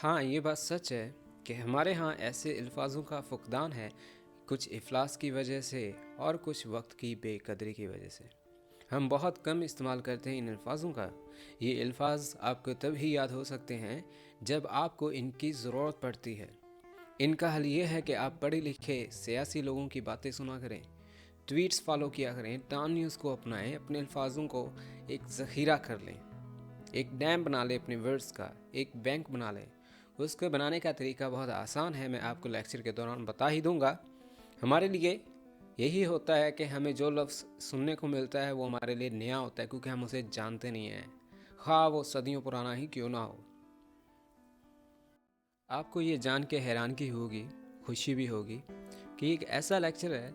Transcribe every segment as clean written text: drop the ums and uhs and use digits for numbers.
ہاں، یہ بات سچ ہے کہ ہمارے ہاں ایسے الفاظوں کا فقدان ہے، کچھ افلاس کی وجہ سے اور کچھ وقت کی بے قدری کی وجہ سے۔ ہم بہت کم استعمال کرتے ہیں ان الفاظوں کا۔ یہ الفاظ آپ کو تب ہی یاد ہو سکتے ہیں جب آپ کو ان کی ضرورت پڑتی ہے۔ ان کا حل یہ ہے کہ آپ پڑھے لکھے سیاسی لوگوں کی باتیں سنا کریں، ٹویٹس فالو کیا کریں، ٹان نیوز کو اپنائیں، اپنے الفاظوں کو ایک ذخیرہ کر لیں، ایک ڈیم بنا لیں اپنے ورڈز کا، ایک بینک بنا لیں۔ اس کو بنانے کا طریقہ بہت آسان ہے، میں آپ کو لیکچر کے دوران بتا ہی دوں گا۔ ہمارے لیے یہی ہوتا ہے کہ ہمیں جو لفظ سننے کو ملتا ہے وہ ہمارے لیے نیا ہوتا ہے، کیونکہ ہم اسے جانتے نہیں ہیں، خواہ وہ صدیوں پرانا ہی کیوں نہ ہو۔ آپ کو یہ جان کے حیرانگی ہوگی، خوشی بھی ہوگی کہ ایک ایسا لیکچر ہے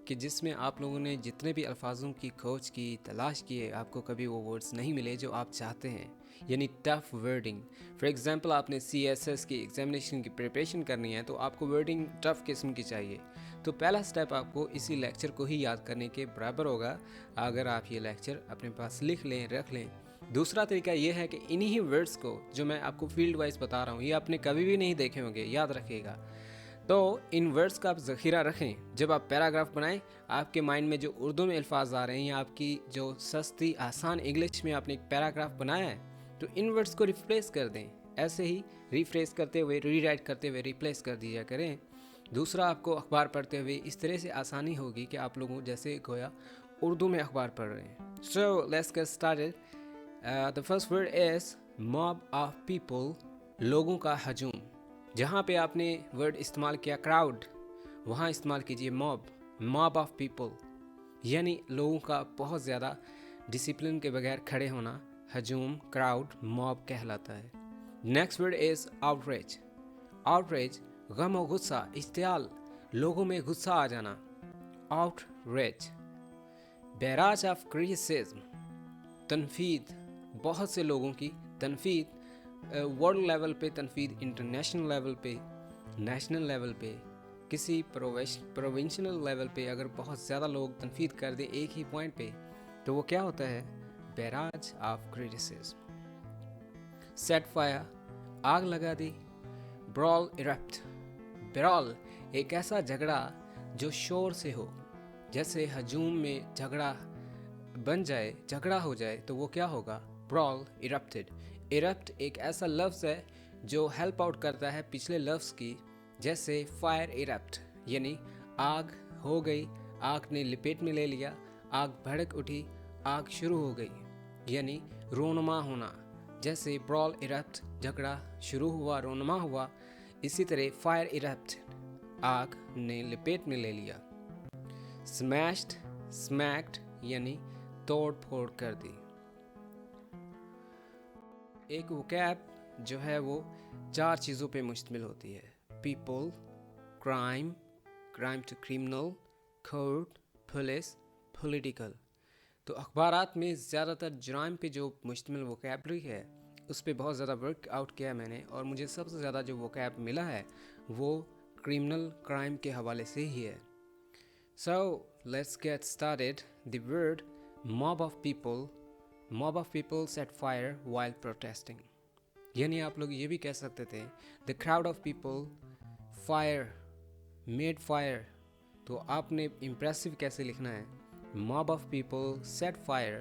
کہ جس میں آپ لوگوں نے جتنے بھی الفاظوں کی کھوج کی، تلاش کی ہے، آپ کو کبھی وہ ورڈز نہیں ملے جو آپ چاہتے ہیں، یعنی ٹف ورڈنگ۔ فار ایگزامپل آپ نے CSS کی ایگزامینیشن کی پریپریشن کرنی ہے تو آپ کو ورڈنگ ٹف قسم کی چاہیے، تو پہلا سٹیپ آپ کو اسی لیکچر کو ہی یاد کرنے کے برابر ہوگا اگر آپ یہ لیکچر اپنے پاس لکھ لیں، رکھ لیں۔ دوسرا طریقہ یہ ہے کہ انہی ورڈز کو جو میں آپ کو فیلڈ وائز بتا رہا ہوں، یہ آپ نے کبھی بھی نہیں دیکھے ہوں گے، یاد رکھیے گا۔ تو ان ورڈز کا آپ ذخیرہ رکھیں، جب آپ پیراگراف بنائیں، آپ کے مائنڈ میں جو اردو میں الفاظ آ رہے ہیں یا آپ کی جو سستی آسان انگلش میں آپ نے ایک پیراگراف بنایا ہے، تو ان ورڈز کو ریپلیس کر دیں، ایسے ہی ریفریش کرتے ہوئے، ری رائٹ کرتے ہوئے ریپلیس کر دیا کریں۔ دوسرا، آپ کو اخبار پڑھتے ہوئے اس طرح سے آسانی ہوگی کہ آپ لوگوں جیسے گویا اردو میں اخبار پڑھ رہے ہیں۔ So let's get started. The first word is mob of people، لوگوں کا ہجوم۔ جہاں پہ آپ نے ورڈ استعمال کیا کراؤڈ، وہاں استعمال کیجئے mob of people، یعنی لوگوں کا بہت زیادہ ڈسپلن کے بغیر کھڑے ہونا، ہجوم، کراؤڈ، mob کہلاتا ہے۔ نیکسٹ ورڈ از outrage، غم و غصہ، اشتعال، لوگوں میں غصہ آ جانا، outrage۔ barrage of criticism، تنفید، بہت سے لوگوں کی تنفید، ورلڈ لیول پہ تنفید، انٹرنیشنل لیول پہ، نیشنل لیول پہ، کسی پروونشنل لیول پہ اگر بہت زیادہ لوگ تنفید کر دیں ایک ہی پوائنٹ پہ تو وہ کیا ہوتا ہے؟ Barrage of criticism. Set fire, آگ لگا دی۔ برال ایرپٹ، برال ایک ایسا جھگڑا جو شور سے ہو، جیسے ہجوم میں جھگڑا بن جائے، جھگڑا ہو جائے تو وہ کیا ہوگا؟ برال ایرپٹڈ۔ ایرپٹ ایک ایسا لفظ ہے جو ہیلپ آؤٹ کرتا ہے پچھلے لفظ کی، جیسے فائر ایرپٹ یعنی آگ ہو گئی، آگ نے لپیٹ میں لے لیا، آگ بھڑک اٹھی، آگ شروع ہو گئی، یعنی رونما ہونا۔ جیسے برال ایرپٹ جھگڑا شروع ہوا، رونما ہوا، اسی طرح فائر ایرپٹ آگ نے لپیٹ میں لے لیا۔ سمیشڈ، سمیکڈ یعنی توڑ پھوڑ کر دی۔ ایک وکیب جو ہے وہ 4 چیزوں پہ مشتمل ہوتی ہے: people, crime, crime to criminal, court, police, political. تو اخبارات میں زیادہ تر جرائم پہ جو مشتمل وکیبلری ہے اس پہ بہت زیادہ ورک آؤٹ کیا میں نے، اور مجھے سب سے زیادہ جو وکیب ملا ہے وہ کریمنل، کرائم کے حوالے سے ہی ہے۔ So let's get started. The word mob of people set fire while protesting. یعنی آپ لوگ یہ بھی کہہ سکتے تھے the crowd of people made fire. تو آپ نے impressive کیسے لکھنا ہے؟ mob of people set fire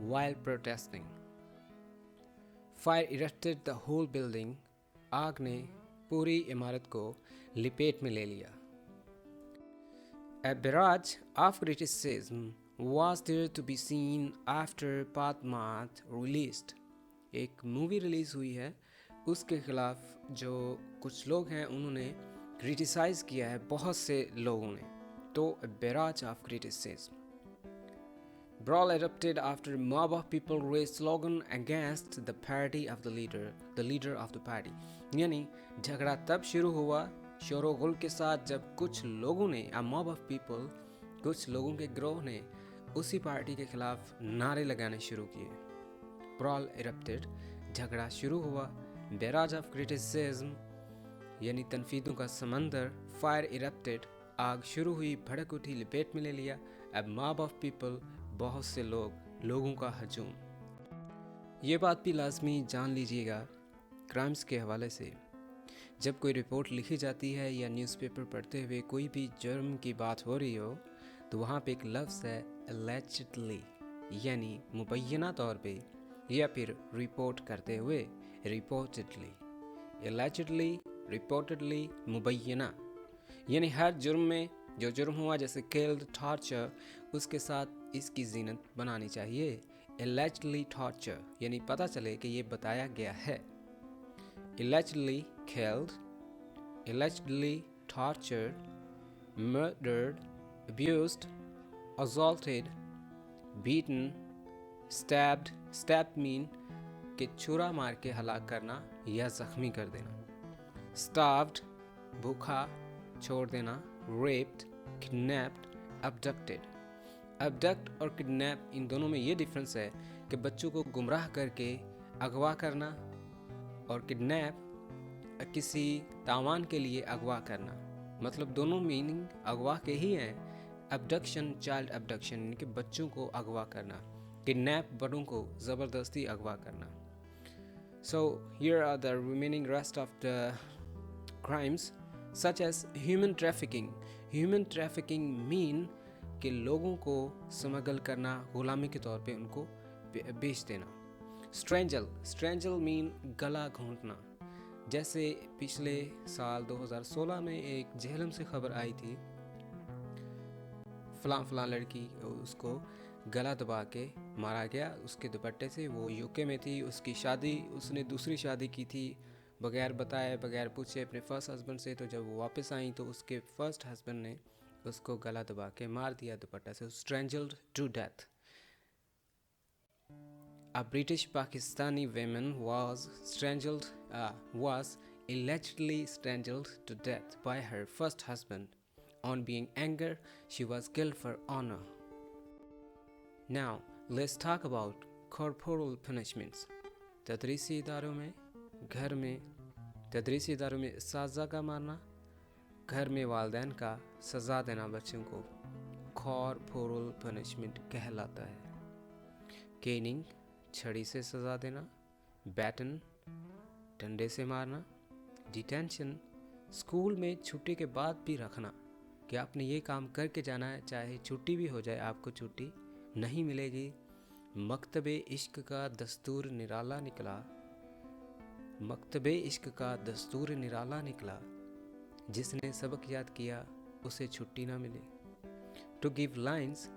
while protesting. Fire erupted the whole building. آگ نے پوری عمارت کو لپیٹ میں لے لیا۔ A barrage of criticism was there to be seen after Padmaat released. ایک مووی ریلیز ہوئی ہے، اس کے خلاف جو کچھ لوگ ہیں انہوں نے کریٹیسائز کیا ہے، بہت سے لوگوں نے، تو a barrage of criticism. Brawl erupted after a mob of people raised slogan against the party of the leader of the party. یعنی جھگڑا تب شروع ہوا شور و غل کے ساتھ جب کچھ لوگوں نے a mob of people، کچھ لوگوں کے گروہ نے اسی پارٹی کے خلاف نعرے لگانے شروع کیے۔ Brawl erupted، جھگڑا شروع ہوا۔ barrage of criticism یعنی تنفیدوں کا سمندر۔ fire erupted، آگ شروع ہوئی، بھڑک اٹھی، لپیٹ میں لے لیا۔ a mob of people، بہت سے لوگ، لوگوں کا ہجوم۔ یہ بات بھی لازمی جان لیجئے گا کرائمز کے حوالے سے जब कोई रिपोर्ट लिखी जाती है या न्यूज़पेपर पढ़ते हुए कोई भी जुर्म की बात हो रही हो तो वहाँ पे एक लफ्ज़ है allegedly, यानी मुबैना तौर पे, या फिर रिपोर्ट करते हुए reportedly, allegedly, reportedly, मुबैना, यानी हर जुर्म में जो जुर्म हुआ जैसे killed, torture, उसके साथ इसकी ज़ीनत बनानी चाहिए allegedly torture, यानी पता चले कि ये बताया गया है। allegedly killed, allegedly tortured, murdered, abused, assaulted, beaten, stabbed, stabbed mean कि छुरा मार के हलाक करना या ज़ख्मी कर देना, starved भूखा छोड़ देना, raped, kidnapped, abducted। abduct और kidnap इन दोनों में ये डिफरेंस है कि बच्चों को गुमराह करके अगवा करना और किडनैप किसी तावान के लिए अगवा करना, मतलब दोनों मीनिंग अगवा के ही हैं। abduction, चाइल्ड abduction यानी कि बच्चों को अगवा करना, किडनैप बड़ों को ज़बरदस्ती अगवा करना। So here are the remaining rest of the crimes such as human trafficking. Human trafficking mean कि लोगों को स्मगल करना, गुलामी के तौर पे उनको बेच देना। Strangle mean गला घोंटना। जैसे पिछले साल 2016 में एक झेलम से खबर आई थी, फलां लड़की उसको गला दबा के मारा गया उसके दुपट्टे से। वो यूके में थी, उसकी शादी, उसने दूसरी शादी की थी बगैर बताए बगैर पूछे अपने फर्स्ट हस्बैंड से। तो जब वो वापस आई तो उसके फर्स्ट हस्बैंड ने उसको गला दबा के मार दिया दुपट्टा से, strangled to death. A British Pakistani woman was allegedly strangled to death by her first husband. On being angered, she was killed for honor. Now, let's talk about corporal punishments. तदरीसी इदारों में, घर में, तदरीसी इदारों में साजा का मारना, घर में वालिदैन का सज़ा देना बच्चों को corporal punishment कहलाता है। केनिंग, छड़ी से सज़ा देना, बैटन, डंडे से मारना, डिटेंशन, स्कूल में छुट्टी के बाद भी रखना कि आपने ये काम करके जाना है, चाहे छुट्टी भी हो जाए आपको छुट्टी नहीं मिलेगी। मकतबे इश्क का दस्तूर निराला निकला, मकतबे इश्क का दस्तूर निराला निकला, जिसने सबक याद किया उसे छुट्टी ना मिले। टू गिव लाइन्स,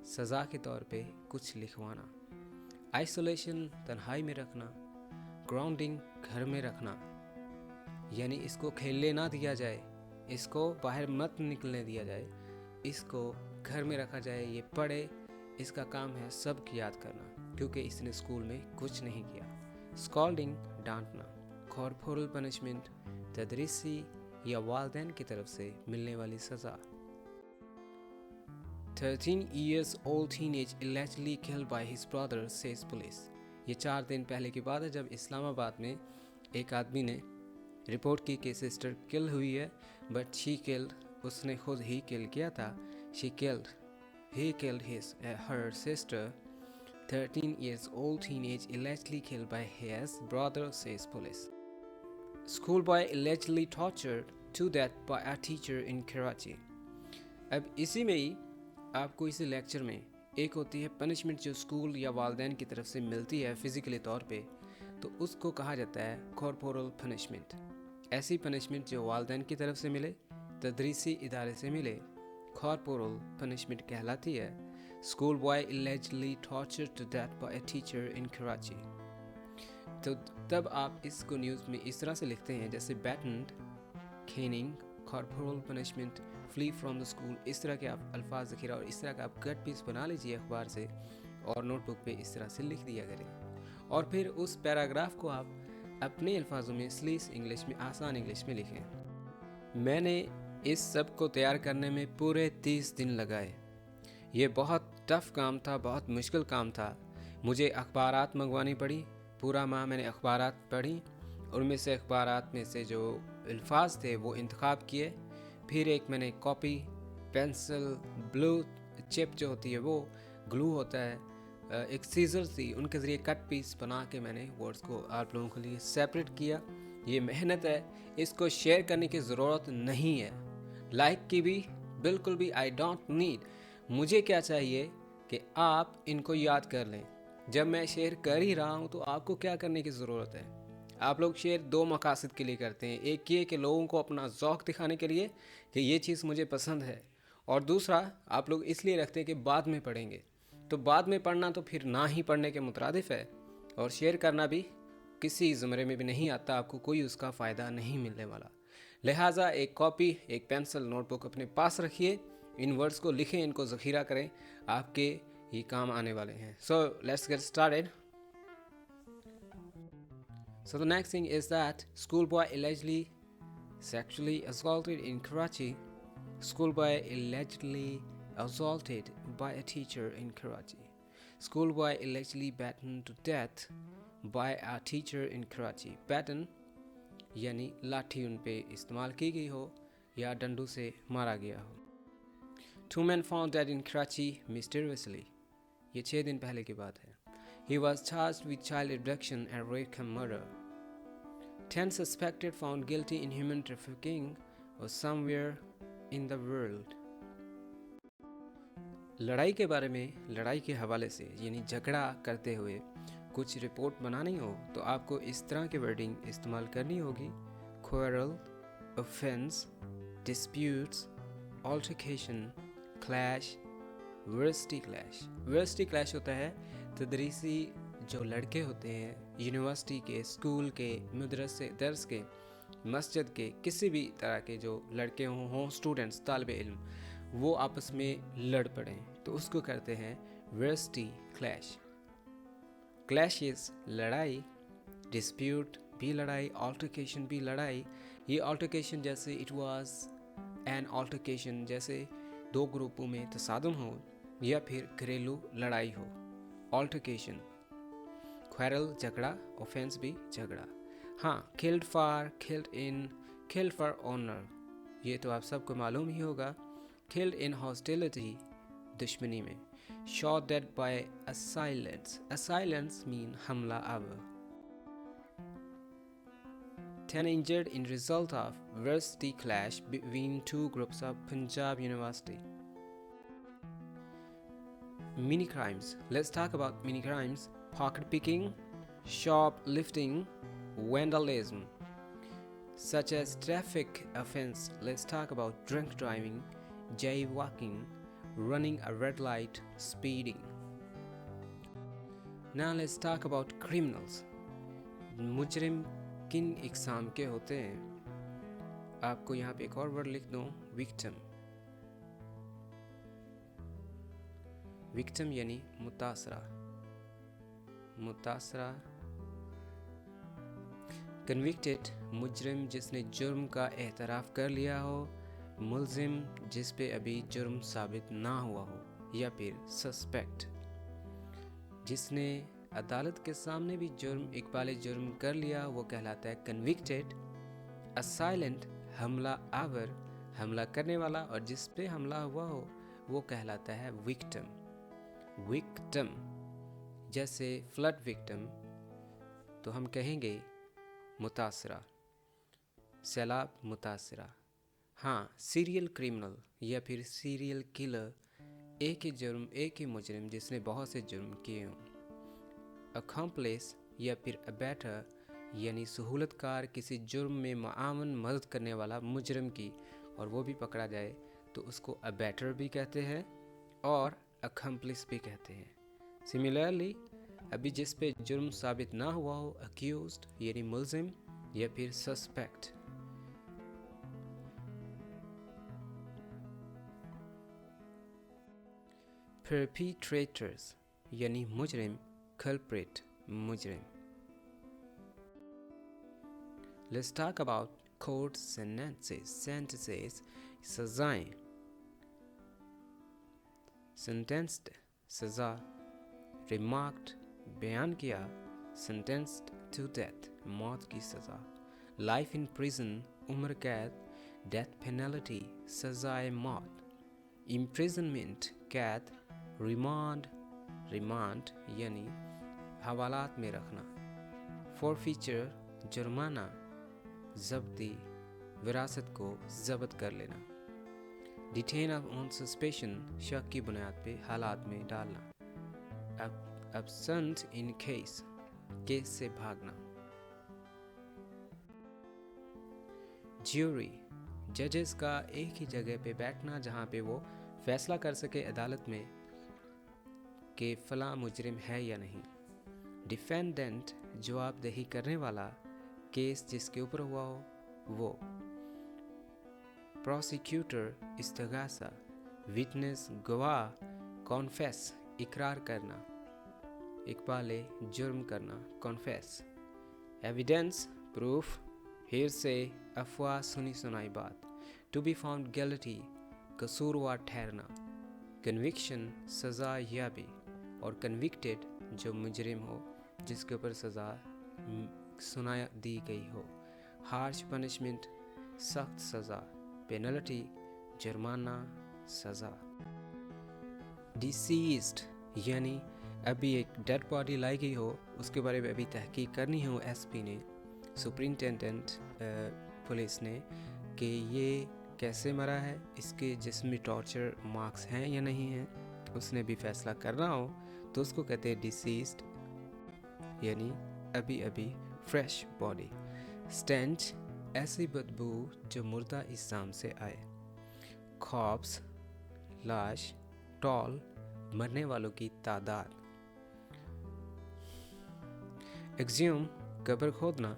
सज़ा के तौर पे कुछ लिखवाना। आइसोलेशन, तन्हाई में रखना। ग्राउंडिंग, घर में रखना, यानी इसको खेलने ना दिया जाए, इसको बाहर मत निकलने दिया जाए, इसको घर में रखा जाए, ये पढ़े, इसका काम है सबक याद करना क्योंकि इसने स्कूल में कुछ नहीं किया। स्कॉल्डिंग, डांटना। कॉर्पोरल पनिशमेंट, तदरीसी या वालिदैन की तरफ से मिलने वाली सज़ा। 13 years old teenage allegedly killed by his brother, says police. ये 4 दिन पहले की बात है जब इस्लामाबाद में एक आदमी ने रिपोर्ट की कि सिस्टर किल हुई है, बट शी किल्ड, उसने खुद ही किल किया था। he killed her sister. 13 years old teenage allegedly killed by his brother, says police. Schoolboy allegedly tortured to death by a teacher in Karachi. अब इसी में ही आपको इसी लेक्चर में एक होती है पनिशमेंट जो स्कूल या वालिदैन की तरफ से मिलती है फिज़िकली तौर पे, तो उसको कहा जाता है कॉर्पोरल पनिशमेंट। ऐसी पनिशमेंट जो वालिदैन की तरफ से मिले, तदरीसी इदारे से मिले, कॉर्पोरल पनिशमेंट कहलाती है। School boy allegedly tortured to death by a teacher in Karachi. तो तब आप इसको न्यूज़ में इस तरह से लिखते हैं जैसे batoned, caning, corporal punishment, flee from the school, इस तरह के आप अल्फाज ज़ख़ीरा और इस तरह का आप कट पीस बना लीजिए अखबार से और नोटबुक पे इस तरह से लिख दिया करें और फिर उस पैराग्राफ को आप अपने अल्फाजों में स्लीस इंग्लिश में, आसान इंग्लिश में लिखें। मैंने इस सब को तैयार करने में पूरे 30 दिन लगाए। ये बहुत टफ़ काम था, बहुत मुश्किल काम था। मुझे अखबारात मंगवानी पड़ी, पूरा माह मैंने अखबारात पढ़ी और उनमें से अखबारात में से जो अल्फाज थे वो इंतखाब किए। फिर एक मैंने कॉपी, पेंसिल, ब्लू चिप जो होती है वो, ग्लू होता है, एक सीजर थी, उनके ज़रिए कट पीस बना के मैंने वर्ड्स को आप लोगों के लिए सेपरेट किया। ये मेहनत है, इसको शेयर करने की ज़रूरत नहीं है, लाइक की भी बिल्कुल भी आई डोंट नीड। मुझे क्या चाहिए कि आप इनको याद कर लें। जब मैं शेयर कर ही रहा हूँ तो आपको क्या करने की ज़रूरत है। आप लोग शेयर दो मकासद के लिए करते हैं, एक ये कि लोगों को अपना ज़ौक़ दिखाने के लिए कि ये चीज़ मुझे पसंद है, और दूसरा आप लोग इसलिए रखते हैं कि बाद में पढ़ेंगे। तो बाद में पढ़ना तो फिर ना ही पढ़ने के मुतरादिफ है, और शेयर करना भी किसी ज़मरे में भी नहीं आता, आपको कोई उसका फ़ायदा नहीं मिलने वाला। लिहाजा एक कॉपी, एक पेंसिल, नोटबुक अपने पास रखिए, इन वर्ड्स को लिखें, इनको ज़ख़ीरा करें, आपके ये काम आने वाले हैं। So let's get started. So the next thing is that schoolboy allegedly sexually assaulted in Karachi. Schoolboy allegedly assaulted by a teacher in Karachi. Schoolboy allegedly beaten to death by a teacher in Karachi. Beaten यानी लाठी उन पे इस्तेमाल की गई हो या डंडू से मारा गया हो। Two men found dead in Karachi mysteriously. ये 6 दिन पहले की बात है। He was charged with child abduction and rape and murder. 10 suspected found guilty in human trafficking or somewhere in the world. लड़ाई के बारे में, लड़ाई के हवाले से यानी झगड़ा करते हुए कुछ रिपोर्ट बनानी हो तो आपको इस तरह की वर्डिंग इस्तेमाल करनी होगी: quarrel, offense, disputes, altercation, clash, university clash. University clash होता है तदरीसी जो लड़के होते हैं यूनिवर्सिटी के, स्कूल के, मदरसे, दर्स के, मस्जिद के, किसी भी तरह के जो लड़के हों स्टूडेंट्स, तालिब इल्म, वो आपस में लड़ पड़ें तो उसको करते हैं यूनिवर्सिटी क्लैश। क्लैश इज़ लड़ाई, डिस्प्यूट भी लड़ाई, ऑल्टरकेशन भी लड़ाई। ये ऑल्टरकेशन जैसे इट वाज एन ऑल्टरकेशन, जैसे दो ग्रुपों में तसादम हो या फिर घरेलू लड़ाई हो, ऑल्टरकेशन। क्वेरल झगड़ा, ऑफेंस भी झगड़ा। हाँ, killed for, killed in, killed for honour, ये तो आप सबको मालूम ही होगा। किल्ड इन हॉस्टिलिटी, दुश्मनी में। शॉट डेड बाय असाइलेंस, असाइलेंस मीन हमला our. 10 injured in result of university clash between two groups of Punjab University. Mini crimes. Let's talk about mini crimes: pocket picking, shoplifting, vandalism. Such as traffic offense, let's talk about drunk driving, jaywalking, running a red light, speeding. Now let's talk about criminals. मुजरिम किन इकसाम के होते हैं? आपको यहाँ पे एक और वर्ड लिख दूँ, विक्टिम। विक्टिम यानी मुतासरा, मुतासरा। कन्विक्टेड मुजरिम जिसने जुर्म का एतराफ़ कर लिया हो, मुल्जिम जिस पे अभी जुर्म साबित ना हुआ हो, या फिर सस्पेक्ट जिसने अदालत के सामने भी जुर्म, इकबाल जुर्म कर लिया, वो कहलाता है कन्विक्टेड। असाइलेंट हमला आवर, हमला करने वाला, और जिस पे हमला हुआ हो वो कहलाता है विक्टिम। विक्टिम जैसे फ्लड विक्टिम तो हम कहेंगे मुतासरा, सैलाब मुतासरा। हाँ, सीरियल क्रिमिनल या फिर सीरियल किलर, एक ही जुर्म, एक ही मुजरिम जिसने बहुत से जुर्म किए हों। अकम्प्लिस या फिर अबैटर यानी सहूलतकार, किसी जुर्म में मामून मदद करने वाला मुजरिम की, और वो भी पकड़ा जाए तो उसको अबैटर भी कहते हैं और अकम्प्लिस भी कहते हैं। सिमिलरली अभी जिस पे जुर्म साबित ना हुआ हो, अक्यूज्ड यानी मुल्जिम या फिर सस्पेक्ट। परपीट्रेटर्स यानी मुजरिम, culprit मुजरिम। Let's talk about court sentences, सजाएं। sentenced सजा, remarked बयान किया, sentenced to death मौत की सजा, life in prison उम्र कैद, death penalty सजाए मौत, imprisonment कैद, रिमांड यानी हवालात में रखना, forfeiture जुर्माना, ज़ब्ती विरासत को ज़ब्त कर लेना। डिटेन ऑन सस्पेशन, शक की बुनियाद पे हालात में डालना। एब्सेंट इन केस, केस से भागना। ज्यूरी, जजेस का एक ही जगह पे बैठना जहाँ पे वो फैसला कर सके अदालत में कि फला मुजरिम है या नहीं। डिफेंडेंट, जवाबदेही करने वाला, केस जिसके ऊपर हुआ हो वो। प्रोसिक्यूटर, इस्तगासा। विटनेस, गवाह। कॉन्फेस, इकरार करना, इकबाले जुर्म करना, कॉन्फेस। Evidence, proof. हिरसे, अफवाह, सुनी सुनाई बात। टू बी फाउंड गिल्टी, कसूरवार ठहरना। कन्विक्शन, सज़ा याबी। और कन्विक्टेड, जो मुजरिम हो जिसके ऊपर सज़ा सुना दी गई हो। हार्श पनिशमेंट, सख्त सज़ा। पेनल्टी, जुर्माना, सज़ा। डिसीज्ड, यानी अभी एक डेड बॉडी लाई गई हो, उसके बारे में अभी तहकीक करनी हो एसपी ने, सुपरिंटेंडेंट पुलिस ने, कि ये कैसे मरा है, इसके जिस्म में टॉर्चर मार्क्स हैं या नहीं हैं, उसने भी फैसला करना हो तो उसको कहते हैं डिसीज्ड, यानी अभी अभी फ्रेश बॉडी। स्टेंच, ऐसी बदबू जो मुर्दा इस्लाम से आए। कॉप्स, लाश। टॉल, मरने वालों की तादाद। एक्ज्यूम, कब्र खोदना।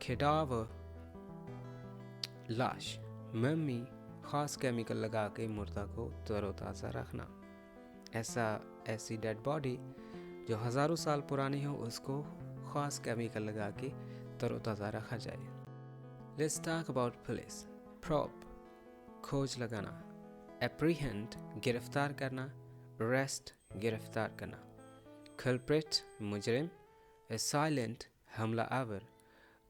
कैडावर, लाश। मम्मी, ख़ास केमिकल लगा के मुर्दा को तरोताज़ा रखना। ऐसी डेड बॉडी जो हज़ारों साल पुरानी हो, उसको ख़ास केमिकल लगा के तरोताज़ा रखा जाए। Let's talk about police. Prop, खोज लगाना। एप्रीहेंड, गिरफ्तार करना। अरेस्ट, गिरफ्तार करना। कल्प्रिट, मुजरिम। असाइलेंट, हमला आवर।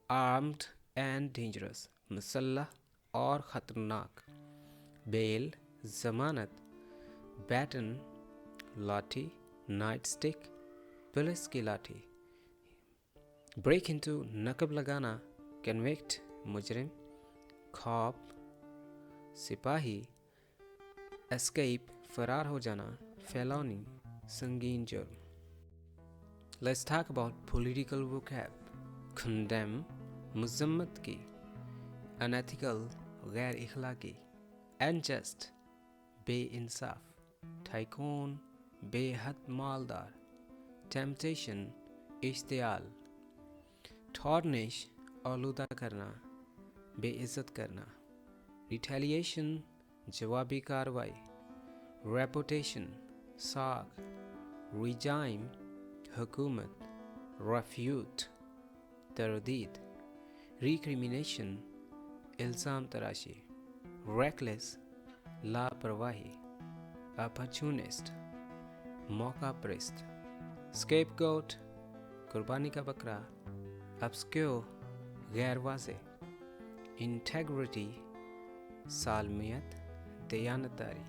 आर्म्ड एंड डेंजरस, मुसल्लह और ख़तरनाक। बेल, ज़मानत। बैटन, लाठी। नाइट स्टिक, पुलिस की लाठी। ब्रेक इनटू, नकब लगाना। कन्विक्ट, मुजरिम। खौफ, सिपाही। एस्केप, फरार हो जाना। फेलोनी, संगीन जुर्म। Let's talk about political vocab. Condemn, मुज़म्मत की। अनएथिकल, गैर इखलाकी। अनजस्ट, बेइंसाफ। टाइकून, बेहद मालदार। टेम्पटेशन, इश्तियाल। टॉर्निश, आलूदा करना, बेइज्जत करना। रिटेलिएशन, जवाबी कार्रवाई। रेपुटेशन, साख। रिजाइम, हुकूमत। रफ्यूट, तरदीद। रिक्रिमिनेशन, इल्ज़ाम तराशी। रेकलेस, लापरवाही। अपॉर्चुनिस्ट, मौका परस्त। स्केपगोट, कुर्बानी का बकरा। ऑब्स्क्योर, गैर वाज़ेह। इंटेग्रिटी, सालमियत, दयानतदारी।